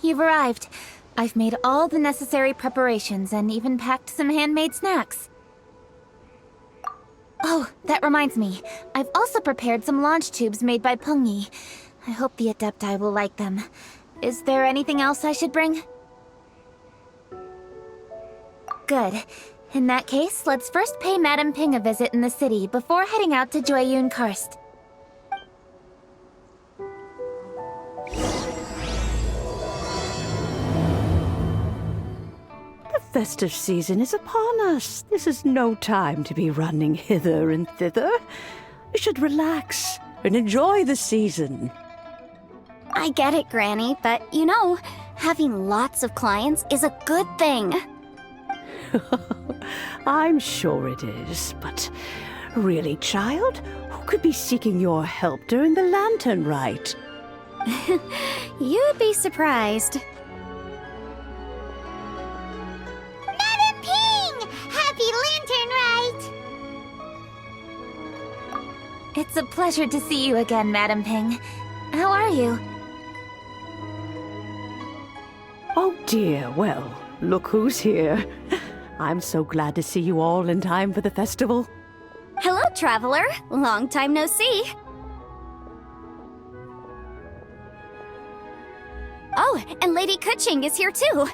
you've arrived. I've made all the necessary preparations and even packed some handmade snacks. Oh, that reminds me. I've also prepared some launch tubes made by Pengyi. I hope the Adepti will like them. Is there anything else I should bring? Good. In that case, let's first pay Madame Ping a visit in the city before heading out to Jueyun Karst. The festive season is upon us. This is no time to be running hither and thither. You should relax and enjoy the season. I get it, Granny, but you know, having lots of clients is a good thing. I'm sure it is, but really, child, who could be seeking your help during the lantern rite? You'd be surprised. Madam Ping! Happy Lantern Rite! It's a pleasure to see you again, Madame Ping. How are you? Oh dear, well, look who's here. I'm so glad to see you all in time for the festival. Hello, traveler. Long time no see. Oh, and Lady Keqing is here too.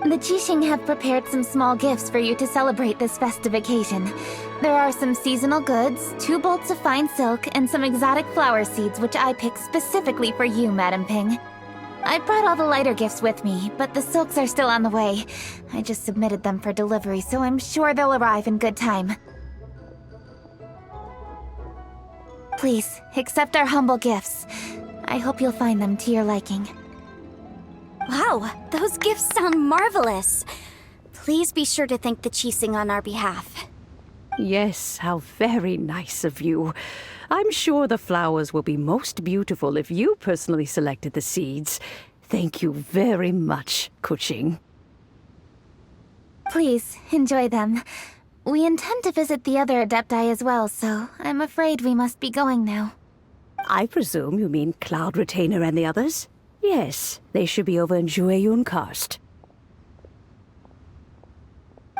The Qingce have prepared some small gifts for you to celebrate this festive occasion. There are some seasonal goods, 2 bolts of fine silk, and some exotic flower seeds which I picked specifically for you, Madame Ping. I brought all the lighter gifts with me, but the silks are still on the way. I just submitted them for delivery, so I'm sure they'll arrive in good time. Please, accept our humble gifts. I hope you'll find them to your liking. Wow, those gifts sound marvelous. Please be sure to thank the Qingce on our behalf. Yes, how very nice of you. I'm sure the flowers will be most beautiful if you personally selected the seeds. Thank you very much, Keqing. Please, enjoy them. We intend to visit the other Adepti as well, so I'm afraid we must be going now. I presume you mean Cloud Retainer and the others? Yes, they should be over in Jueyun Karst.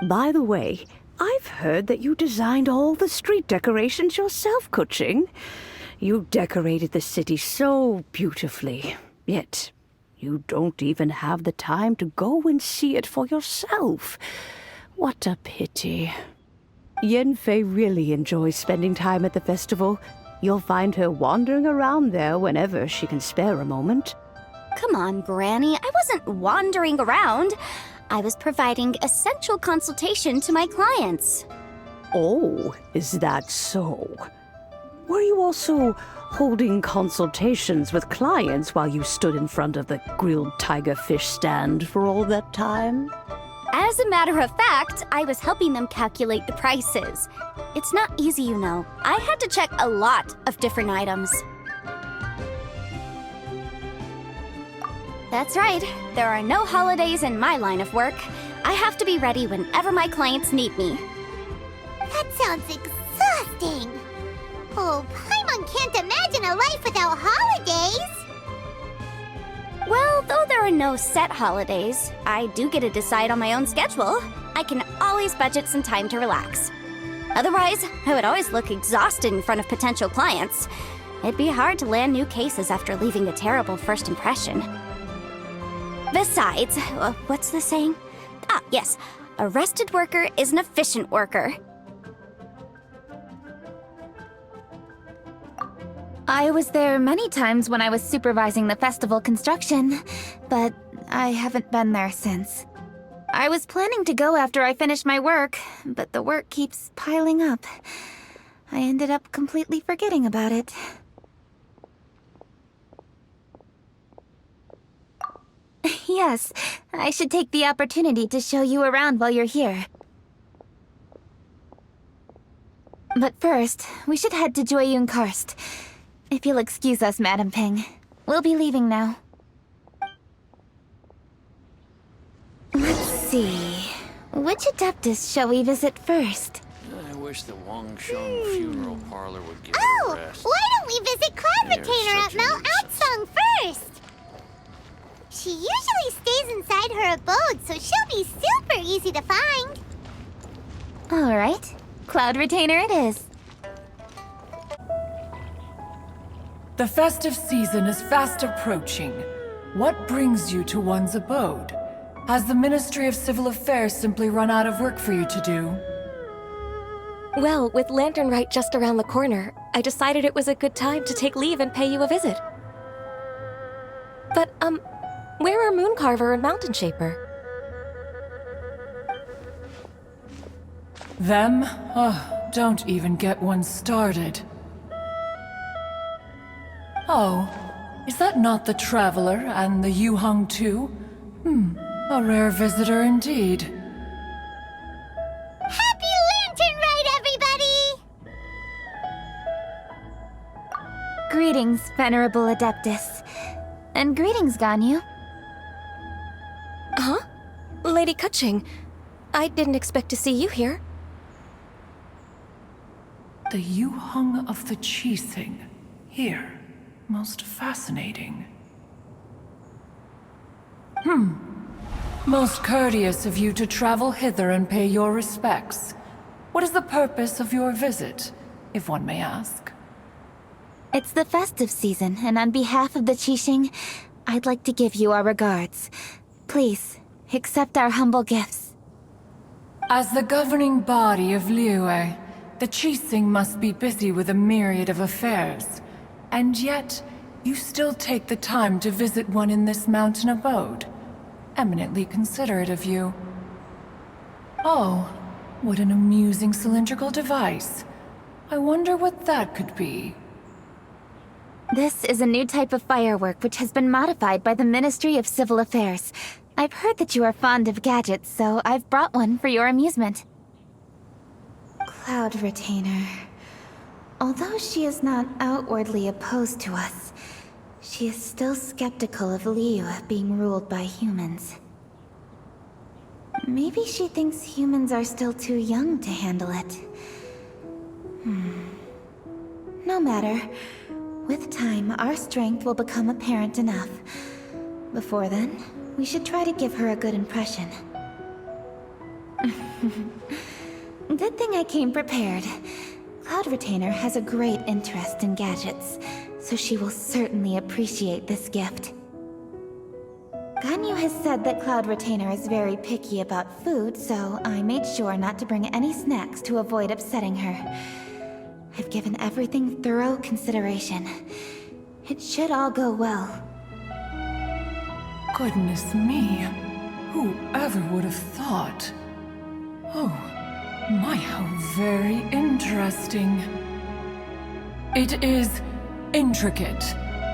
By the way, I've heard that you designed all the street decorations yourself, Keqing. You decorated the city so beautifully, yet you don't even have the time to go and see it for yourself. What a pity. Yanfei really enjoys spending time at the festival. You'll find her wandering around there whenever she can spare a moment. Come on, Granny. I wasn't wandering around. I was providing essential consultation to my clients. Oh, is that so? Were you also holding consultations with clients while you stood in front of the grilled tiger fish stand for all that time? As a matter of fact, I was helping them calculate the prices. It's not easy, you know. I had to check a lot of different items. That's right. There are no holidays in my line of work. I have to be ready whenever my clients need me. That sounds exhausting. Oh, Paimon can't imagine a life without holidays. Well, though there are no set holidays, I do get to decide on my own schedule. I can always budget some time to relax. Otherwise, I would always look exhausted in front of potential clients. It'd be hard to land new cases after leaving a terrible first impression. Besides, what's the saying? Ah, yes. A rested worker is an efficient worker. I was there many times when I was supervising the festival construction, but I haven't been there since. I was planning to go after I finished my work, but the work keeps piling up. I ended up completely forgetting about it. Yes, I should take the opportunity to show you around while you're here. But first, we should head to Jueyun Karst. If you'll excuse us, Madame Ping. We'll be leaving now. Let's see. Which Adeptus shall we visit first? I wish the Wangsheng funeral parlor would give it a Oh, rest. why don't we me visit Cloud Retainer at Mount Outsong first. She usually stays inside her abode, so she'll be super easy to find. All right. Cloud Retainer it is. The festive season is fast approaching. What brings you to one's abode? Has the Ministry of Civil Affairs simply run out of work for you to do? Well, with Lantern Rite just around the corner, I decided it was a good time to take leave and pay you a visit. But, where are Mooncarver and Mountain Shaper? Them? Oh, don't even get one started. Oh, is that not the Traveler and the Yuheng too? A rare visitor indeed. Happy Lantern Rite, everybody! Greetings, Venerable Adeptus. And greetings, Ganyu. Huh? Lady Keqing, I didn't expect to see you here. The Yuheng of the Qingce. Here. Most fascinating. Most courteous of you to travel hither and pay your respects. What is the purpose of your visit, if one may ask? It's the festive season, and on behalf of the Qixing, I'd like to give you our regards. Please, accept our humble gifts. As the governing body of Liyue, the Qingce must be busy with a myriad of affairs. And yet, you still take the time to visit one in this mountain abode. Eminently considerate of you. Oh, what an amusing cylindrical device. I wonder what that could be. This is a new type of firework which has been modified by the Ministry of Civil Affairs. I've heard that you are fond of gadgets, so I've brought one for your amusement. Cloud Retainer. Although she is not outwardly opposed to us, she is still skeptical of Liyue being ruled by humans. Maybe she thinks humans are still too young to handle it. No matter. With time, our strength will become apparent enough. Before then, we should try to give her a good impression. Good thing I came prepared. Cloud Retainer has a great interest in gadgets, so she will certainly appreciate this gift. Ganyu has said that Cloud Retainer is very picky about food, so I made sure not to bring any snacks to avoid upsetting her. I've given everything thorough consideration. It should all go well. Goodness me. Whoever would have thought? Oh, my, how very interesting. It is intricate,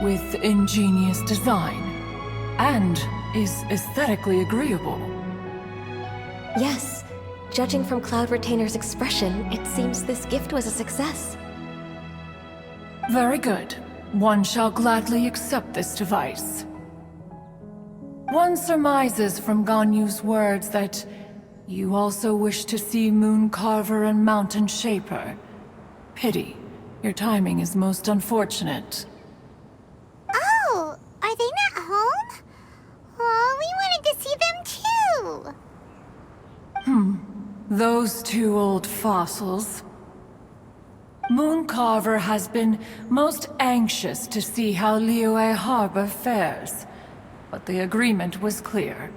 with ingenious design, and is aesthetically agreeable. Yes. Judging from Cloud Retainer's expression, it seems this gift was a success. Very good. One shall gladly accept this device. One surmises from Ganyu's words that you also wish to see Mooncarver and Mountain Shaper. Pity. Your timing is most unfortunate. Oh, are they not home? Oh, we wanted to see them too. Those two old fossils. Mooncarver has been most anxious to see how Liyue Harbor fares, but the agreement was clear.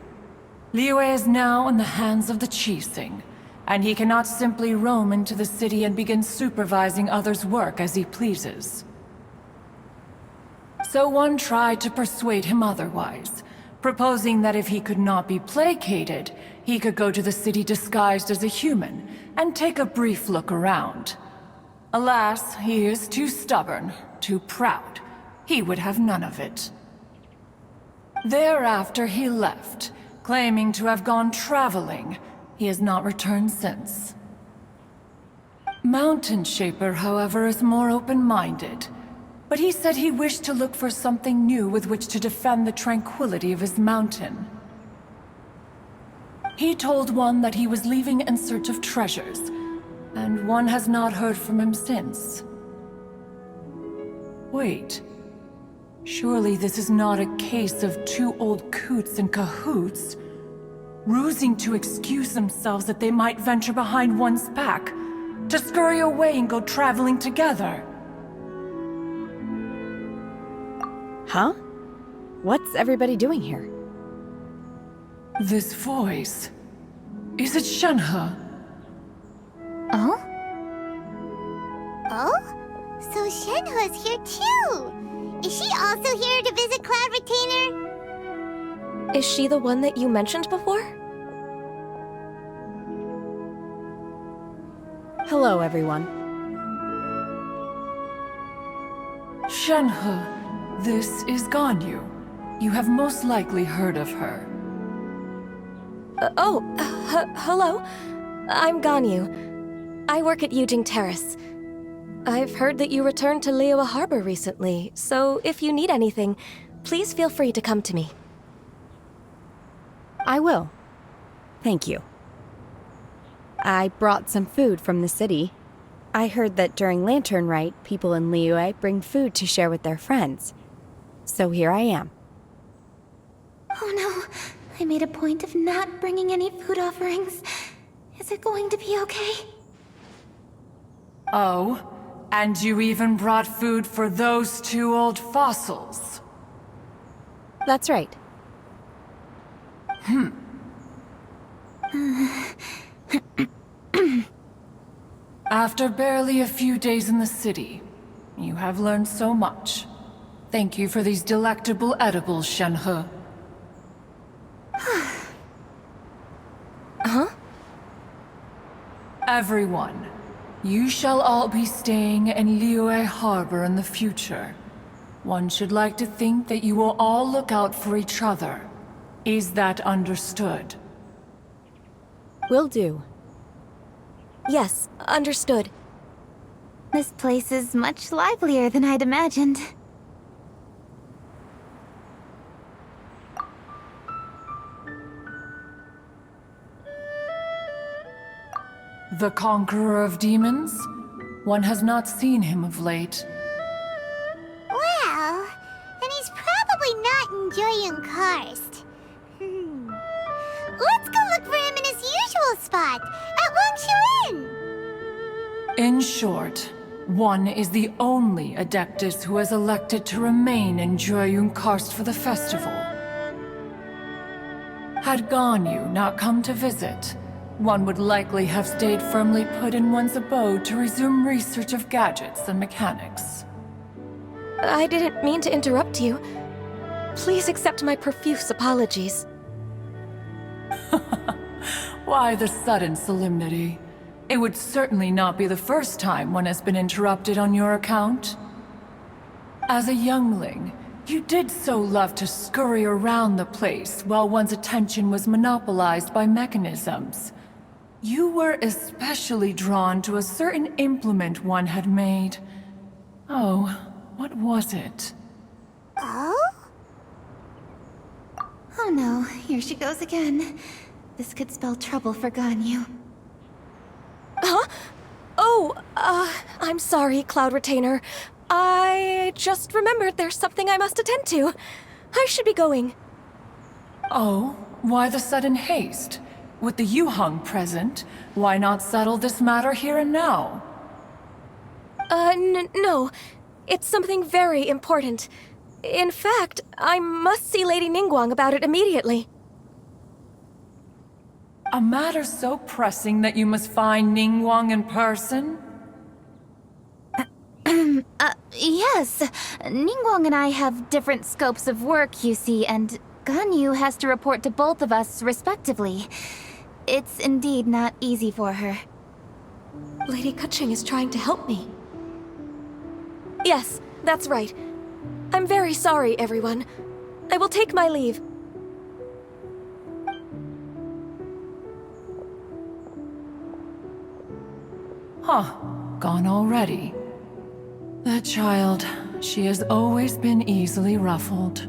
Liyue is now in the hands of the Qixing, and he cannot simply roam into the city and begin supervising others' work as he pleases. So one tried to persuade him otherwise, proposing that if he could not be placated, he could go to the city disguised as a human and take a brief look around. Alas, he is too stubborn, too proud. He would have none of it. Thereafter he left, claiming to have gone traveling. He has not returned since. Mountain Shaper, however, is more open-minded. But he said he wished to look for something new with which to defend the tranquility of his mountain. He told one that he was leaving in search of treasures, and one has not heard from him since. Wait. Surely this is not a case of two old coots in cahoots, rusing to excuse themselves that they might venture behind one's back, to scurry away and go traveling together. Huh? What's everybody doing here? This voice... Is it Shenhe? Oh? Oh? So Shenhe's here too! Is she also here to visit Cloud Retainer? Is she the one that you mentioned before? Hello, everyone. Shenhe, this is Ganyu. You have most likely heard of her. Hello. I'm Ganyu. I work at Yujing Terrace. I've heard that you returned to Liyue Harbor recently, so if you need anything, please feel free to come to me. I will. Thank you. I brought some food from the city. I heard that during Lantern Rite, people in Liyue bring food to share with their friends. So here I am. Oh no, I made a point of not bringing any food offerings. Is it going to be okay? Oh, and you even brought food for those two old fossils. That's right. After barely a few days in the city, you have learned so much. Thank you for these delectable edibles, Shenhe. Huh? Everyone, you shall all be staying in Liyue Harbor in the future. One should like to think that you will all look out for each other. Is that understood? Will do. Yes, understood. This place is much livelier than I'd imagined. The Conqueror of Demons? One has not seen him of late. Well, and he's probably not enjoying Karst. Let's go look for him in his usual spot, at Wangshu Inn. In short, one is the only Adeptus who has elected to remain in Joyun Karst for the festival. Had Ganyu not come to visit, one would likely have stayed firmly put in one's abode to resume research of gadgets and mechanics. I didn't mean to interrupt you. Please accept my profuse apologies. Why the sudden solemnity? It would certainly not be the first time one has been interrupted on your account. As a youngling, you did so love to scurry around the place while one's attention was monopolized by mechanisms. You were especially drawn to a certain implement one had made. Oh, what was it? Oh? Oh no, here she goes again. This could spell trouble for Ganyu. Huh? Oh, I'm sorry, Cloud Retainer. I just remembered there's something I must attend to. I should be going. Oh, why the sudden haste? With the Yuheng present, why not settle this matter here and now? No. It's something very important. In fact, I must see Lady Ningguang about it immediately. A matter so pressing that you must find Ningguang in person? Yes. Ningguang and I have different scopes of work, you see, and Ganyu has to report to both of us respectively. It's indeed not easy for her. Lady Keqing is trying to help me. Yes, that's right. I'm very sorry, everyone. I will take my leave. Huh, gone already. That child, she has always been easily ruffled.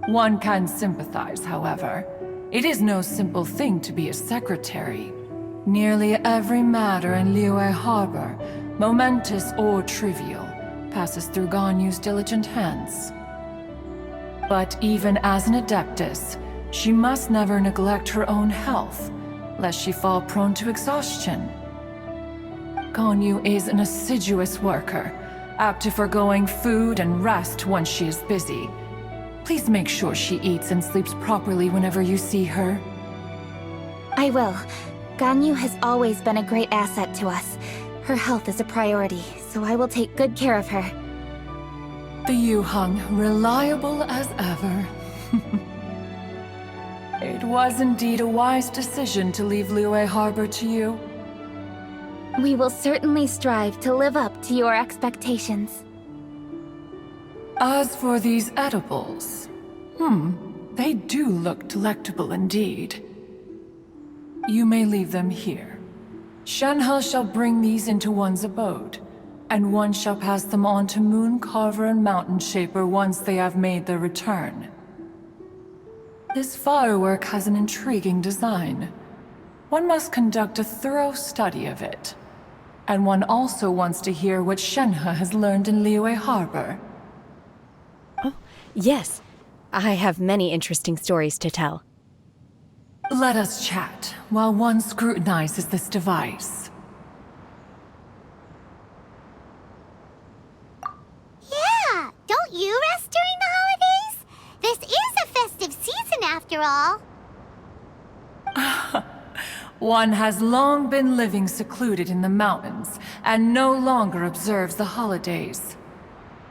One can sympathize, however. It is no simple thing to be a secretary. Nearly every matter in Liyue Harbor, momentous or trivial, passes through Ganyu's diligent hands. But even as an adeptus, she must never neglect her own health, lest she fall prone to exhaustion. Ganyu is an assiduous worker, apt to foregoing food and rest once she is busy. Please make sure she eats and sleeps properly whenever you see her. I will. Ganyu has always been a great asset to us. Her health is a priority, so I will take good care of her. The Yuheng, reliable as ever. It was indeed a wise decision to leave Liyue Harbor to you. We will certainly strive to live up to your expectations. As for these edibles, they do look delectable indeed. You may leave them here. Shenhe shall bring these into one's abode, and one shall pass them on to Moon Carver and Mountain Shaper once they have made their return. This firework has an intriguing design. One must conduct a thorough study of it. And one also wants to hear what Shenhe has learned in Liyue Harbor. Yes, I have many interesting stories to tell. Let us chat while one scrutinizes this device. Yeah, don't you rest during the holidays? This is a festive season after all. One has long been living secluded in the mountains and no longer observes the holidays.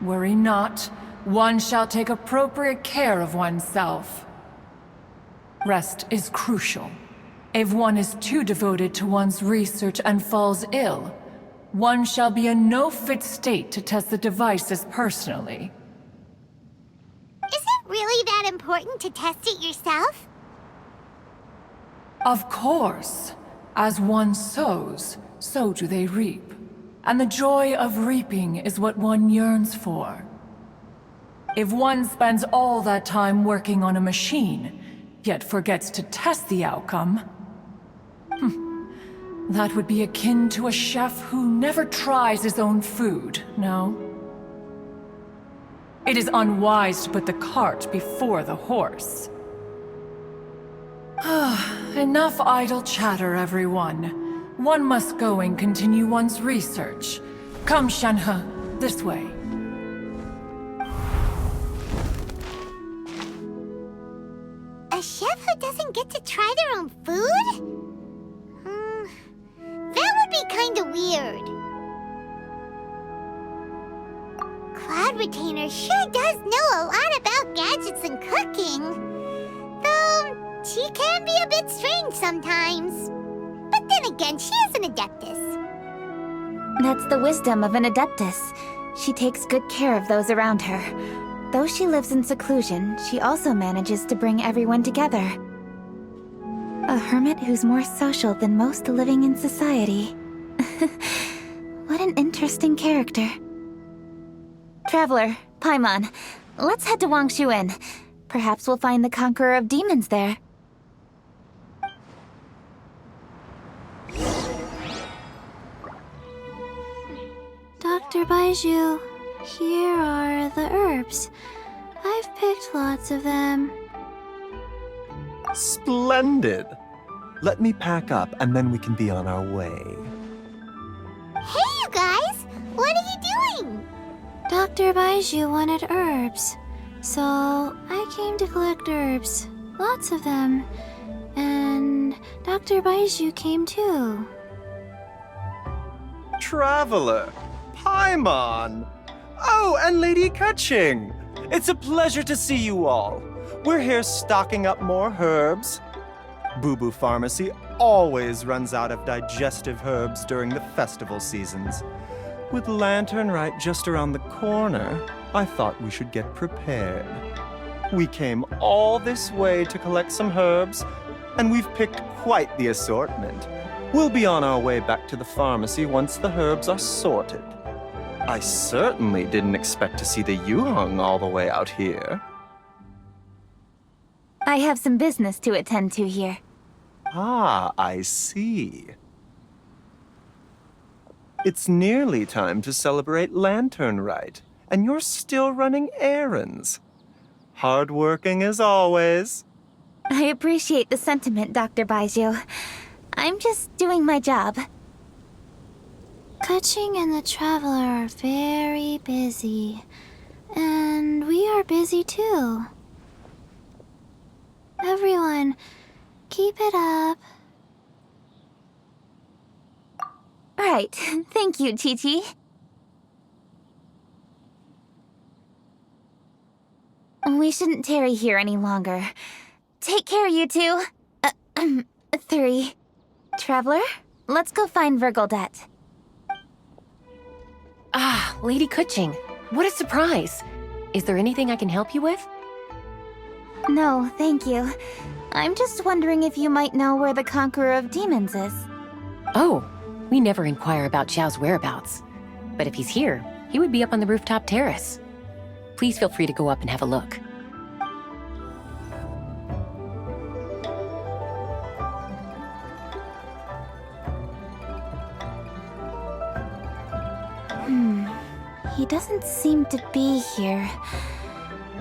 Worry not, one shall take appropriate care of oneself. Rest is crucial. If one is too devoted to one's research and falls ill, one shall be in no fit state to test the devices personally. Is it really that important to test it yourself? Of course. As one sows, so do they reap. And the joy of reaping is what one yearns for. If one spends all that time working on a machine, yet forgets to test the outcome, that would be akin to a chef who never tries his own food, no? It is unwise to put the cart before the horse. Enough idle chatter, everyone. One must go and continue one's research. Come, Shenhe, this way. A chef who doesn't get to try their own food? That would be kinda weird. Cloud Retainer sure does know a lot about gadgets and cooking. Though, she can be a bit strange sometimes. But then again, she is an adeptus. That's the wisdom of an adeptus. She takes good care of those around her. Though she lives in seclusion, she also manages to bring everyone together. A hermit who's more social than most living in society. What an interesting character. Traveler, Paimon, let's head to Wangshu. Perhaps we'll find the Conqueror of Demons there. Dr. Baizhu, here are the herbs. I've picked lots of them. Splendid! Let me pack up and then we can be on our way. Hey, you guys! What are you doing? Dr. Baizhu wanted herbs, so I came to collect herbs. Lots of them. And Dr. Baizhu came too. Traveler! Paimon! Oh, and Lady Keqing! It's a pleasure to see you all. We're here stocking up more herbs. Boo Boo Pharmacy always runs out of digestive herbs during the festival seasons. With Lantern Rite just around the corner, I thought we should get prepared. We came all this way to collect some herbs, and we've picked quite the assortment. We'll be on our way back to the pharmacy once the herbs are sorted. I certainly didn't expect to see the Yuheng all the way out here. I have some business to attend to here. Ah, I see. It's nearly time to celebrate Lantern Rite, and you're still running errands. Hardworking as always. I appreciate the sentiment, Dr. Baiju. I'm just doing my job. Keqing and the Traveler are very busy. And we are busy too. Everyone, keep it up. Right. Thank you, Chi-Chi. We shouldn't tarry here any longer. Take care, you two. 3. Traveler, let's go find Virgildet. Ah, Lady Keqing. What a surprise. Is there anything I can help you with? No, thank you. I'm just wondering if you might know where the Conqueror of Demons is. Oh, we never inquire about Xiao's whereabouts. But if he's here, he would be up on the rooftop terrace. Please feel free to go up and have a look. He doesn't seem to be here.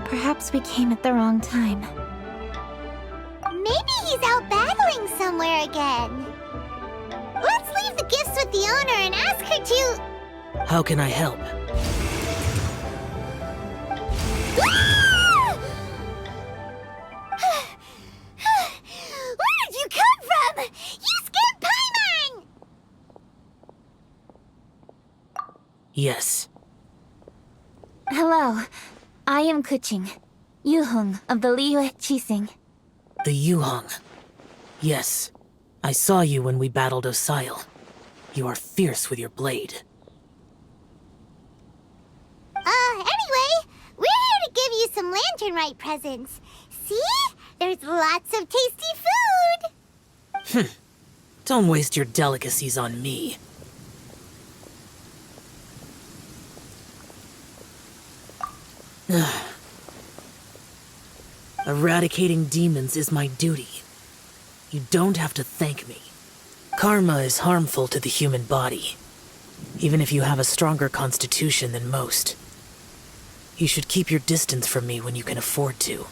Perhaps we came at the wrong time. Maybe he's out battling somewhere again. Let's leave the gifts with the owner and ask her to... How can I help? Where did you come from? You scared Paimon! Yes. Hello. I am Keqing, Yuheng of the Liyue Qixing. The Yuheng. Yes. I saw you when we battled Osile. You are fierce with your blade. Anyway, we're here to give you some Lantern Rite presents. See? There's lots of tasty food! Don't waste your delicacies on me. Eradicating demons is my duty. You don't have to thank me. Karma is harmful to the human body, even if you have a stronger constitution than most. You should keep your distance from me when you can afford to.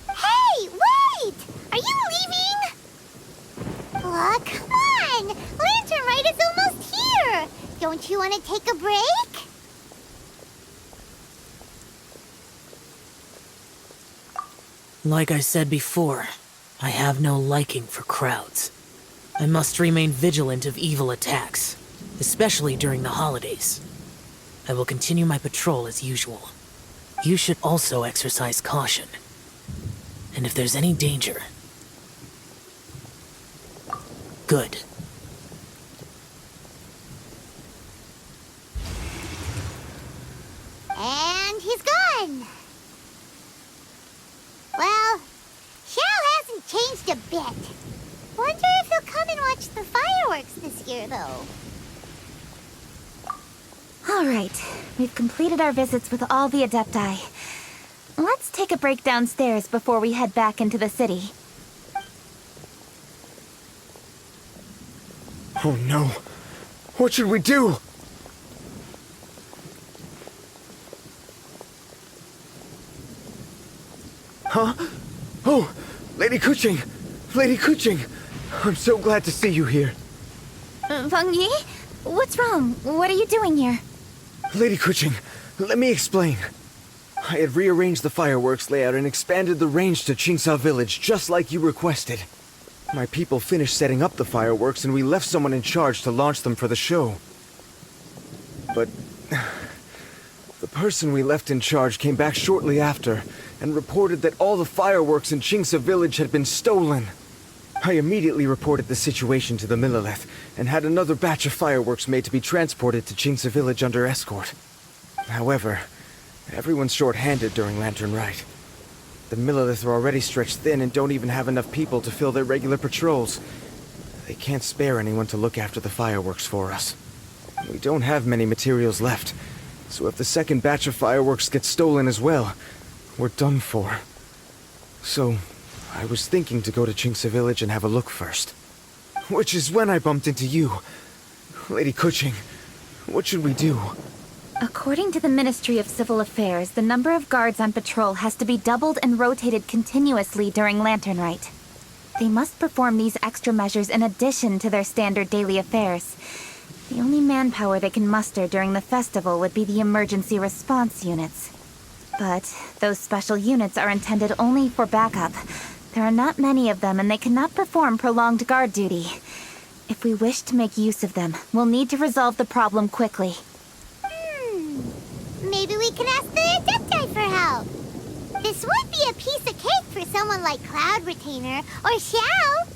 Hey, wait! Are you leaving? Oh, come on! Lantern Rite is almost here! Don't you want to take a break? Like I said before, I have no liking for crowds. I must remain vigilant of evil attacks, especially during the holidays. I will continue my patrol as usual. You should also exercise caution. And if there's any danger... Good. And he's gone. Well, Xiao hasn't changed a bit. Wonder if he'll come and watch the fireworks this year, though. All right. We've completed our visits with all the Adepti. Let's take a break downstairs before we head back into the city. Oh no. What should we do? Huh? Oh, Lady Keqing! Lady Keqing! I'm so glad to see you here. Feng Yi? What's wrong? What are you doing here? Lady Keqing, let me explain. I had rearranged the fireworks layout and expanded the range to Qingce village, just like you requested. My people finished setting up the fireworks and we left someone in charge to launch them for the show. But... the person we left in charge came back shortly after and reported that all the fireworks in Qingce village had been stolen. I immediately reported the situation to the Millelith and had another batch of fireworks made to be transported to Qingce village under escort. However, everyone's short-handed during Lantern Rite. The Millelith are already stretched thin and don't even have enough people to fill their regular patrols. They can't spare anyone to look after the fireworks for us. We don't have many materials left, so if the second batch of fireworks gets stolen as well, we're done for. So, I was thinking to go to Qingce village and have a look first. Which is when I bumped into you. Lady Keqing, What should we do? According to the Ministry of Civil Affairs, the number of guards on patrol has to be doubled and rotated continuously during Lantern Rite. They must perform these extra measures in addition to their standard daily affairs. The only manpower they can muster during the festival would be the emergency response units. But those special units are intended only for backup. There are not many of them, and they cannot perform prolonged guard duty. If we wish to make use of them, we'll need to resolve the problem quickly. Maybe we can ask the Adepti for help. This would be a piece of cake for someone like Cloud Retainer or Xiao.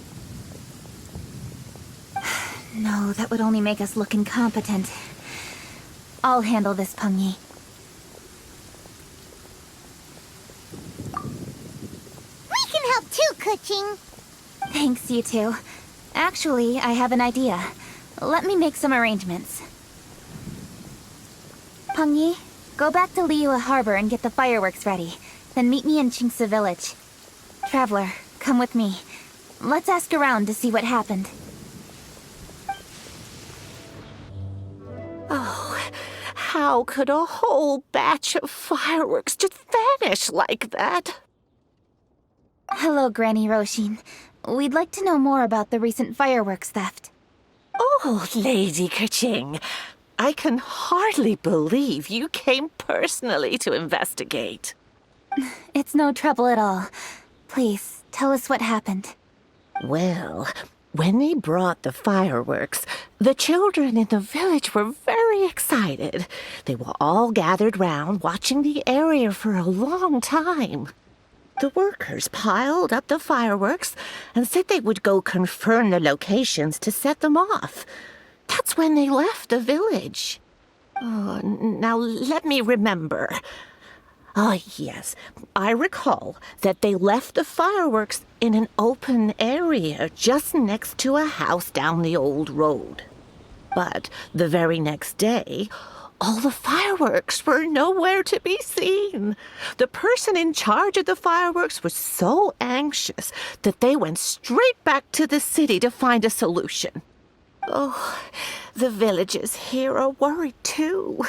No, that would only make us look incompetent. I'll handle this, Pengyi. We can help too, Keqing. Thanks, you two. Actually, I have an idea. Let me make some arrangements. Pengyi, go back to Liyue Harbor and get the fireworks ready. Then meet me in Qingce village. Traveler, come with me. Let's ask around to see what happened. Oh, how could a whole batch of fireworks just vanish like that? Hello, Granny Roshin. We'd like to know more about the recent fireworks theft. Oh, Lady Keqing, I can hardly believe you came personally to investigate. It's no trouble at all. Please, tell us what happened. Well, when they brought the fireworks, the children in the village were very excited. They were all gathered round, watching the area for a long time. The workers piled up the fireworks and said they would go confirm the locations to set them off. That's when they left the village. Oh, now let me remember. Ah, yes, I recall that they left the fireworks in an open area just next to a house down the old road. But the very next day, all the fireworks were nowhere to be seen. The person in charge of the fireworks was so anxious that they went straight back to the city to find a solution. Oh, the villagers here are worried too.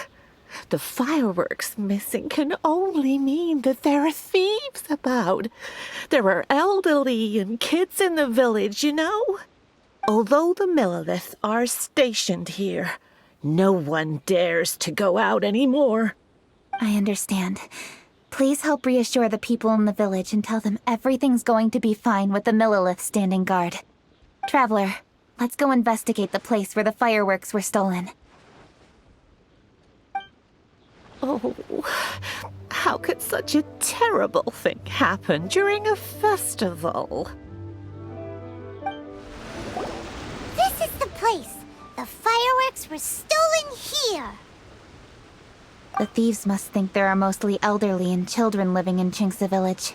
The fireworks missing can only mean that there are thieves about. There are elderly and kids in the village, you know. Although the Millelith are stationed here, no one dares to go out anymore. I understand. Please help reassure the people in the village and tell them everything's going to be fine with the Millelith standing guard. Traveler, let's go investigate the place where the fireworks were stolen. Oh, how could such a terrible thing happen during a festival? This is the place. The fireworks were stolen here. The thieves must think there are mostly elderly and children living in Qingce village,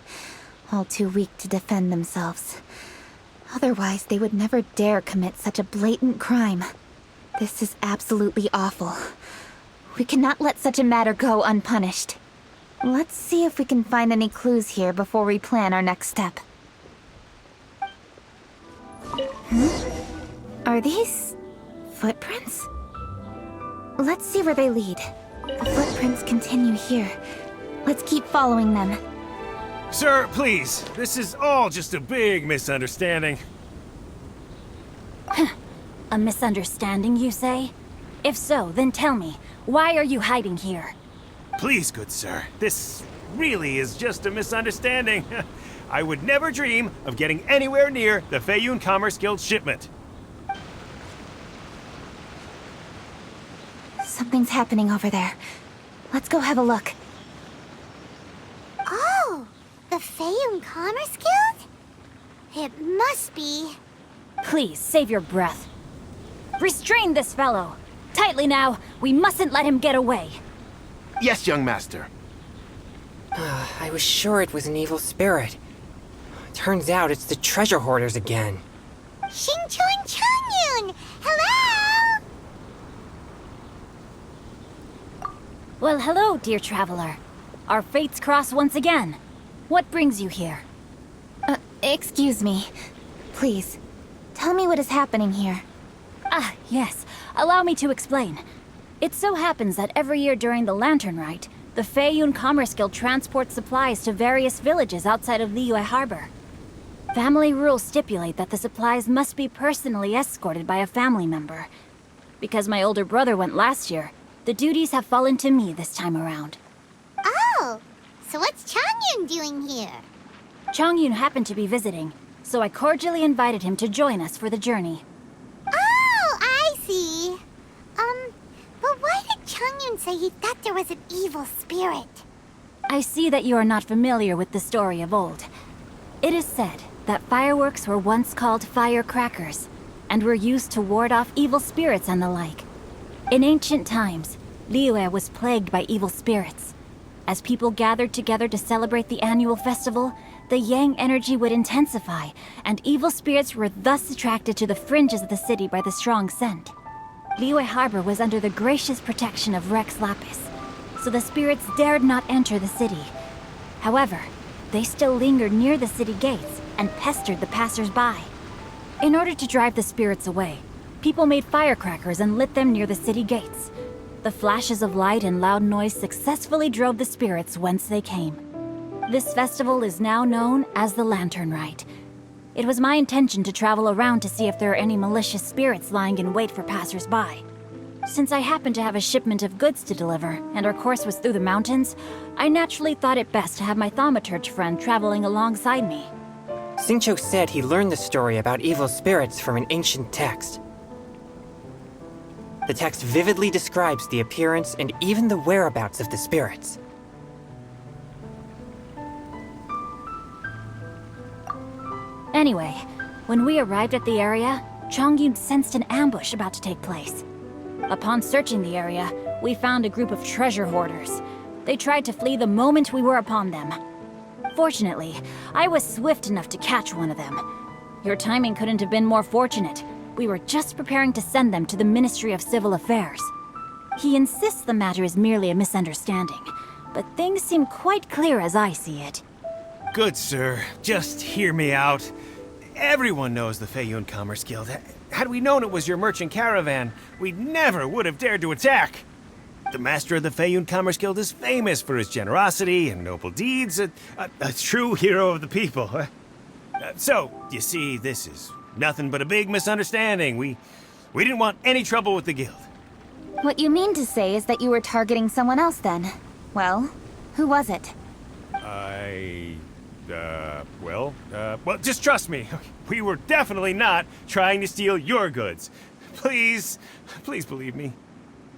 all too weak to defend themselves. Otherwise, they would never dare commit such a blatant crime. This is absolutely awful. We cannot let such a matter go unpunished. Let's see if we can find any clues here before we plan our next step. Are these footprints? Let's see where they lead. The footprints continue here. Let's keep following them. Sir, please. This is all just a big misunderstanding. A misunderstanding, you say? If so, then tell me, why are you hiding here? Please, good sir. This really is just a misunderstanding. I would never dream of getting anywhere near the Feiyun Commerce Guild shipment. Something's happening over there. Let's go have a look. Oh, the Feiyun Commerce Guild? It must be. Please, save your breath. Restrain this fellow. Tightly now, we mustn't let him get away. Yes, young master. I was sure it was an evil spirit. Turns out it's the treasure hoarders again. Xingchun Changyun! Hello! Well, hello, dear traveler. Our fates cross once again. What brings you here? Excuse me. Please, tell me what is happening here. Ah, yes. Allow me to explain. It so happens that every year during the Lantern Rite, the Feiyun Commerce Guild transports supplies to various villages outside of Liyue Harbor. Family rules stipulate that the supplies must be personally escorted by a family member. Because my older brother went last year, the duties have fallen to me this time around. Oh, so what's Changyun doing here? Changyun happened to be visiting, so I cordially invited him to join us for the journey. Oh, I see. But why did Changyun say he thought there was an evil spirit? I see that you are not familiar with the story of old. It is said that fireworks were once called firecrackers, and were used to ward off evil spirits and the like. In ancient times, Liyue was plagued by evil spirits. As people gathered together to celebrate the annual festival, the yang energy would intensify, and evil spirits were thus attracted to the fringes of the city by the strong scent. Liyue Harbor was under the gracious protection of Rex Lapis, so the spirits dared not enter the city. However, they still lingered near the city gates and pestered the passers-by. In order to drive the spirits away, people made firecrackers and lit them near the city gates. The flashes of light and loud noise successfully drove the spirits whence they came. This festival is now known as the Lantern Rite. It was my intention to travel around to see if there are any malicious spirits lying in wait for passers-by. Since I happened to have a shipment of goods to deliver, and our course was through the mountains, I naturally thought it best to have my thaumaturge friend traveling alongside me. Qingce said he learned the story about evil spirits from an ancient text. The text vividly describes the appearance and even the whereabouts of the spirits. Anyway, when we arrived at the area, Changyun sensed an ambush about to take place. Upon searching the area, we found a group of treasure hoarders. They tried to flee the moment we were upon them. Fortunately, I was swift enough to catch one of them. Your timing couldn't have been more fortunate. We were just preparing to send them to the Ministry of Civil Affairs. He insists the matter is merely a misunderstanding, but things seem quite clear as I see it. Good sir, just hear me out. Everyone knows the Feiyun Commerce Guild. Had we known it was your merchant caravan, we never would have dared to attack. The master of the Feiyun Commerce Guild is famous for his generosity and noble deeds, a true hero of the people. So, you see, this is nothing but a big misunderstanding. We didn't want any trouble with the guild. What you mean to say is that you were targeting someone else then? Well, who was it? Well, just trust me. We were definitely not trying to steal your goods. Please believe me.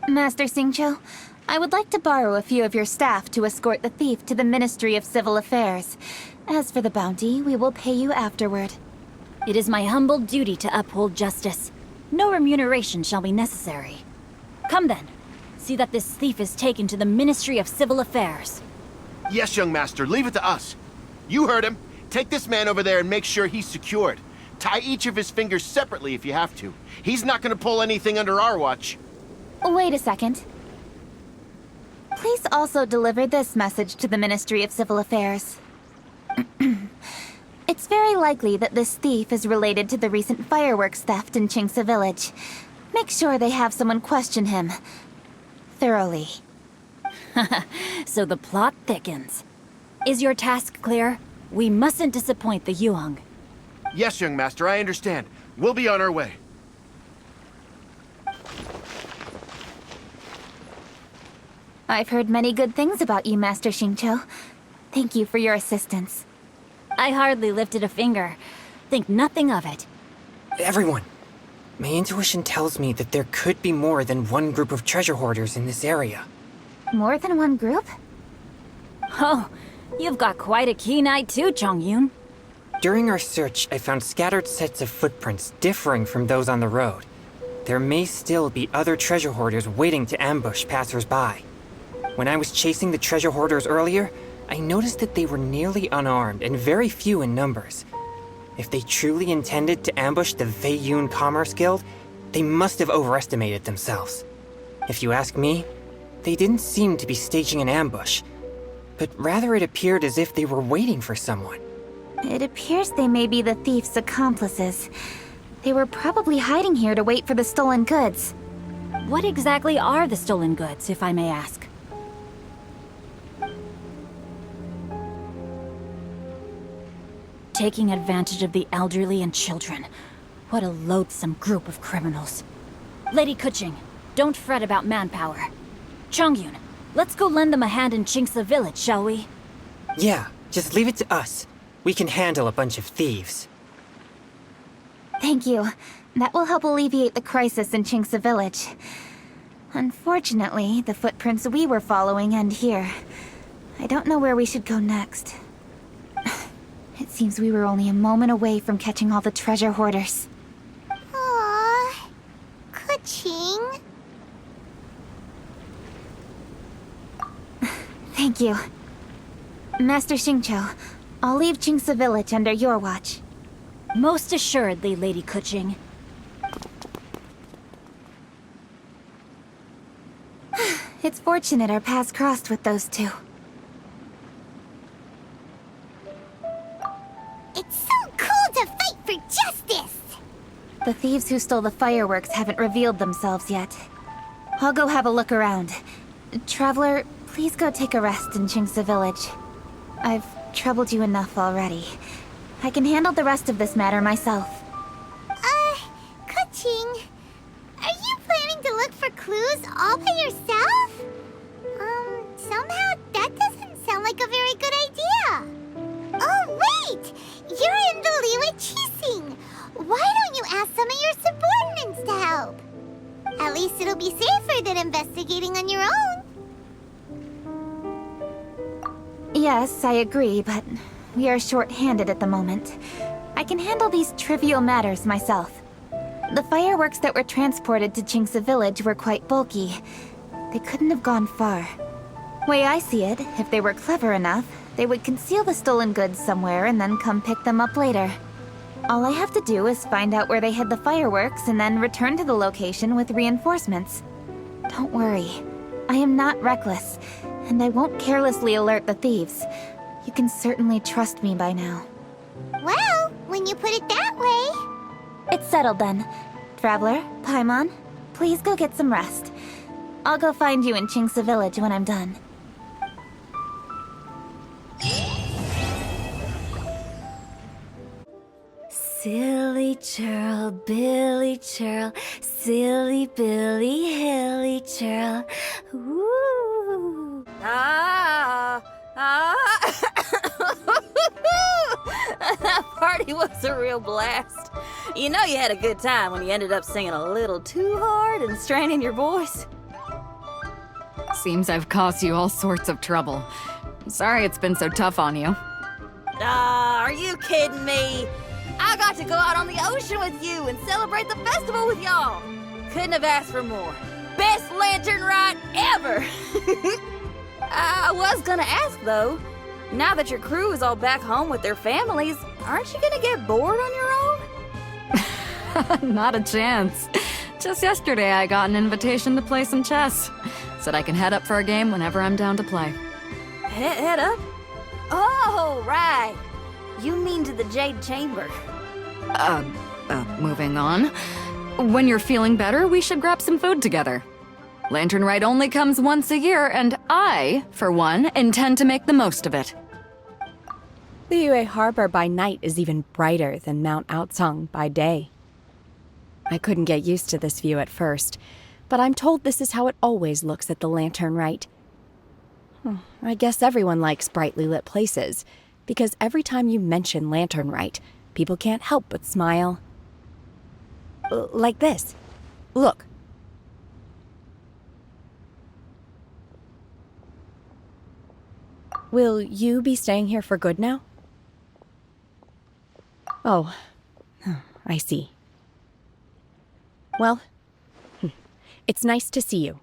Master Qingce, I would like to borrow a few of your staff to escort the thief to the Ministry of Civil Affairs. As for the bounty, we will pay you afterward. It is my humble duty to uphold justice. No remuneration shall be necessary. Come then, see that this thief is taken to the Ministry of Civil Affairs. Yes, young master, leave it to us. You heard him. Take this man over there and make sure he's secured. Tie each of his fingers separately if you have to. He's not gonna pull anything under our watch. Wait a second. Please also deliver this message to the Ministry of Civil Affairs. It's very likely that this thief is related to the recent fireworks theft in Qingce village. Make sure they have someone question him thoroughly. So the plot thickens. Is your task clear? We mustn't disappoint the Yuang. Yes, young master, I understand. We'll be on our way. I've heard many good things about you, Master Qingce. Thank you for your assistance. I hardly lifted a finger. Think nothing of it. Everyone, my intuition tells me that there could be more than one group of treasure hoarders in this area. More than one group? Oh, you've got quite a keen eye too, Changyun. During our search, I found scattered sets of footprints differing from those on the road. There may still be other treasure hoarders waiting to ambush passers-by. When I was chasing the treasure hoarders earlier, I noticed that they were nearly unarmed and very few in numbers. If they truly intended to ambush the Feiyun Commerce Guild, they must have overestimated themselves. If you ask me, they didn't seem to be staging an ambush, but rather it appeared as if they were waiting for someone. It appears they may be the thief's accomplices. They were probably hiding here to wait for the stolen goods. What exactly are the stolen goods, if I may ask? Taking advantage of the elderly and children. What a loathsome group of criminals. Lady Keqing, don't fret about manpower. Chongyun, let's go lend them a hand in Qingce village, shall we? Yeah, just leave it to us. We can handle a bunch of thieves. Thank you. That will help alleviate the crisis in Qingce village. Unfortunately, the footprints we were following end here. I don't know where we should go next. It seems we were only a moment away from catching all the treasure hoarders. Aww. Keqing. Thank you. Master Xingqiu, I'll leave Qingce village under your watch. Most assuredly, Lady Keqing. It's fortunate our paths crossed with those two. It's so cool to fight for justice! The thieves who stole the fireworks haven't revealed themselves yet. I'll go have a look around. Traveler, please go take a rest in Qingce village. I've troubled you enough already. I can handle the rest of this matter myself. Keqing, are you planning to look for clues all by yourself? Somehow that doesn't sound like a very good idea. Oh, wait! You're in the Liyue Qixing. Why don't you ask some of your subordinates to help? At least it'll be safer than investigating on your own. Yes, I agree, but we are short-handed at the moment. I can handle these trivial matters myself. The fireworks that were transported to Qingce village were quite bulky. They couldn't have gone far. Way I see it, if they were clever enough, they would conceal the stolen goods somewhere and then come pick them up later. All I have to do is find out where they hid the fireworks and then return to the location with reinforcements. Don't worry. I am not reckless, and I won't carelessly alert the thieves. You can certainly trust me by now. Well, when you put it that way... It's settled then. Traveler, Paimon, please go get some rest. I'll go find you in Qingce village when I'm done. Silly churl, Billy churl, silly Billy, hilly churl. Woo! That party was a real blast. You know you had a good time when you ended up singing a little too hard and straining your voice. Seems I've caused you all sorts of trouble. Sorry it's been so tough on you. Are you kidding me? I got to go out on the ocean with you and celebrate the festival with y'all. Couldn't have asked for more. Best lantern ride ever! I was gonna ask though, now that your crew is all back home with their families, aren't you gonna get bored on your own? Not a chance. Just yesterday I got an invitation to play some chess. Said I can head up for a game whenever I'm down to play. Head up? Oh, right. You mean to the Jade Chamber. Moving on. When you're feeling better, we should grab some food together. Lantern Rite only comes once a year, and I, for one, intend to make the most of it. Liyue Harbor by night is even brighter than Mount Aocang by day. I couldn't get used to this view at first, but I'm told this is how it always looks at the Lantern Rite. I guess everyone likes brightly lit places, because every time you mention Lantern Rite, people can't help but smile. Like this. Look. Will you be staying here for good now? Oh, I see. Well, it's nice to see you.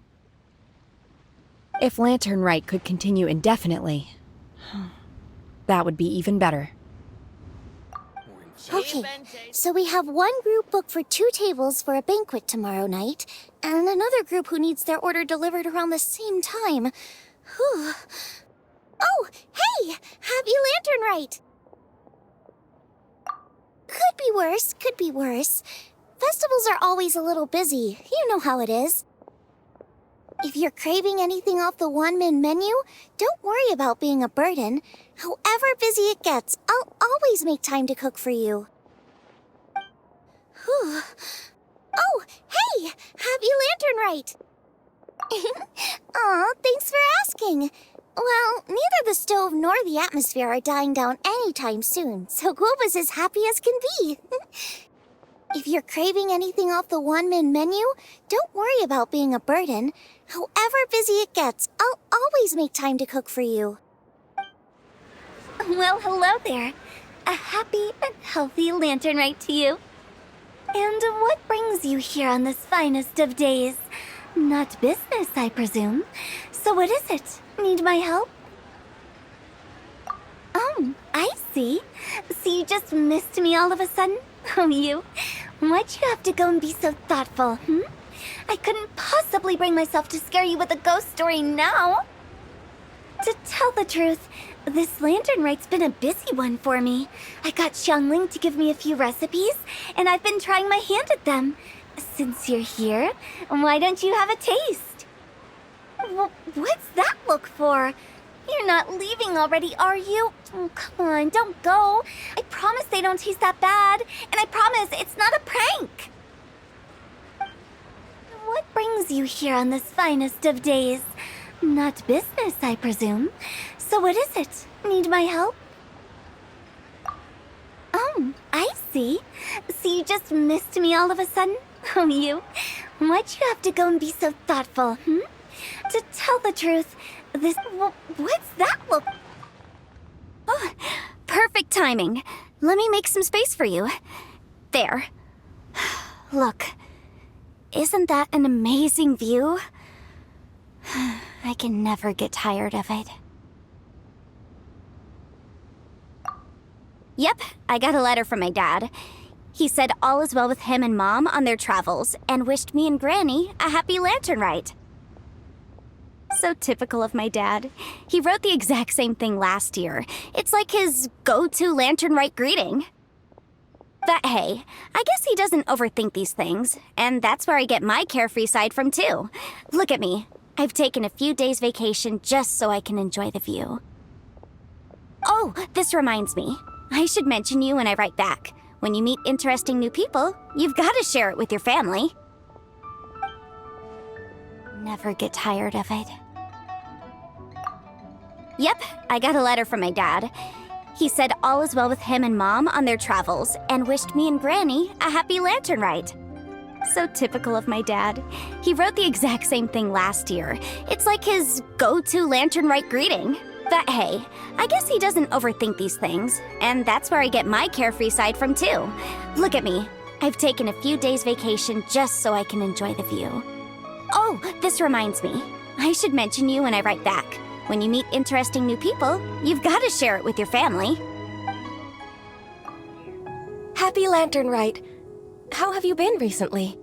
If Lantern Rite could continue indefinitely, that would be even better. Okay, so we have one group booked for 2 tables for a banquet tomorrow night, and another group who needs their order delivered around the same time. Whew. Oh, hey! Happy Lantern Rite! Could be worse, could be worse. Festivals are always a little busy, you know how it is. If you're craving anything off the one-min menu, don't worry about being a burden. However busy it gets, I'll always make time to cook for you. Whew. Oh, hey! Happy Lantern Rite! Aw, thanks for asking. Well, neither the stove nor the atmosphere are dying down anytime soon, so Guoba's as happy as can be. If you're craving anything off the one-min menu, don't worry about being a burden. However busy it gets, I'll always make time to cook for you. Well, hello there. A happy and healthy Lantern Rite to you. And what brings you here on this finest of days? Not business, I presume. So what is it? Need my help? Oh, I see. So you just missed me all of a sudden? Oh, you? Why'd you have to go and be so thoughtful, I couldn't possibly bring myself to scare you with a ghost story now. To tell the truth, this Lantern Rite's been a busy one for me. I got Xiangling to give me a few recipes, and I've been trying my hand at them. Since you're here, why don't you have a taste? What's that look for? You're not leaving already, are you? Oh, come on, don't go. I promise they don't taste that bad, and I promise it's not a prank. What brings you here on this finest of days? Not business, I presume. So what is it? Need my help? Oh, I see. So you just missed me all of a sudden? Oh, you? Why'd you have to go and be so thoughtful, To tell the truth, what's that look? Oh, perfect timing. Let me make some space for you. There. Look. Isn't that an amazing view? I can never get tired of it. Yep, I got a letter from my dad. He said all is well with him and Mom on their travels and wished me and Granny a happy Lantern Rite. So typical of my dad. He wrote the exact same thing last year. It's like his go-to Lantern Rite greeting. But hey, I guess he doesn't overthink these things, and that's where I get my carefree side from too. Look at me. I've taken a few days vacation just so I can enjoy the view. Oh, this reminds me. I should mention you when I write back. When you meet interesting new people, you've got to share it with your family. Never get tired of it. Yep, I got a letter from my dad. He said all is well with him and Mom on their travels and wished me and Granny a happy Lantern Rite. So typical of my dad. He wrote the exact same thing last year. It's like his go-to Lantern Rite greeting. But hey, I guess he doesn't overthink these things, and that's where I get my carefree side from too. Look at me. I've taken a few days vacation just so I can enjoy the view. Oh, this reminds me. I should mention you when I write back. When you meet interesting new people, you've got to share it with your family. Happy Lantern Rite. How have you been recently?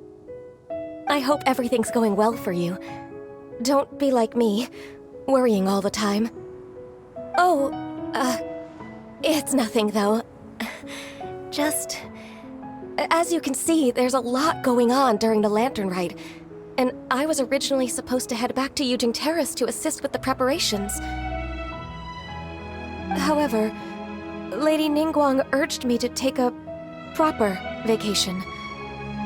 I hope everything's going well for you. Don't be like me, worrying all the time. Oh, it's nothing though. Just, as you can see, there's a lot going on during the Lantern Rite, and I was originally supposed to head back to Yujing Terrace to assist with the preparations. However, Lady Ningguang urged me to take a proper vacation.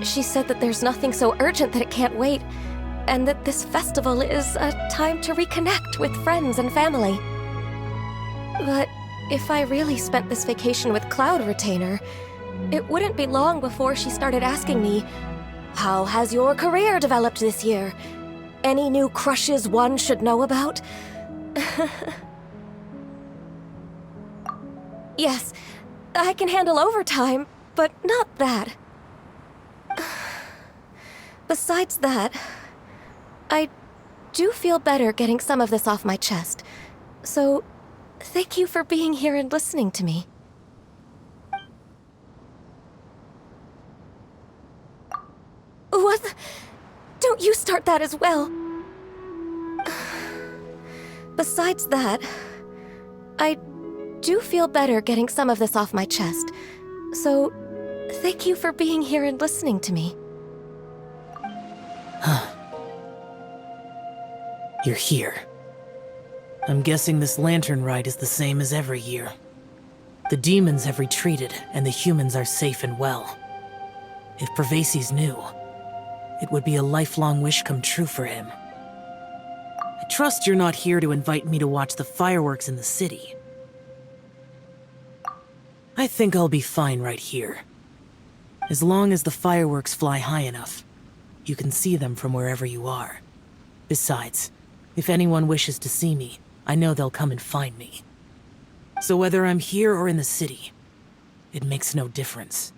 She said that there's nothing so urgent that it can't wait, and that this festival is a time to reconnect with friends and family. But if I really spent this vacation with Cloud Retainer, it wouldn't be long before she started asking me, "How has your career developed this year? Any new crushes one should know about?" Yes, I can handle overtime, but not that. Besides that, I do feel better getting some of this off my chest. So, thank you for being here and listening to me. What? Don't you start that as well. Besides that, I do feel better getting some of this off my chest. So, thank you for being here and listening to me. You're here. I'm guessing this lantern rite is the same as every year. The demons have retreated, and the humans are safe and well. If Pervases knew, it would be a lifelong wish come true for him. I trust you're not here to invite me to watch the fireworks in the city. I think I'll be fine right here. As long as the fireworks fly high enough, you can see them from wherever you are. Besides, if anyone wishes to see me, I know they'll come and find me. So whether I'm here or in the city, it makes no difference.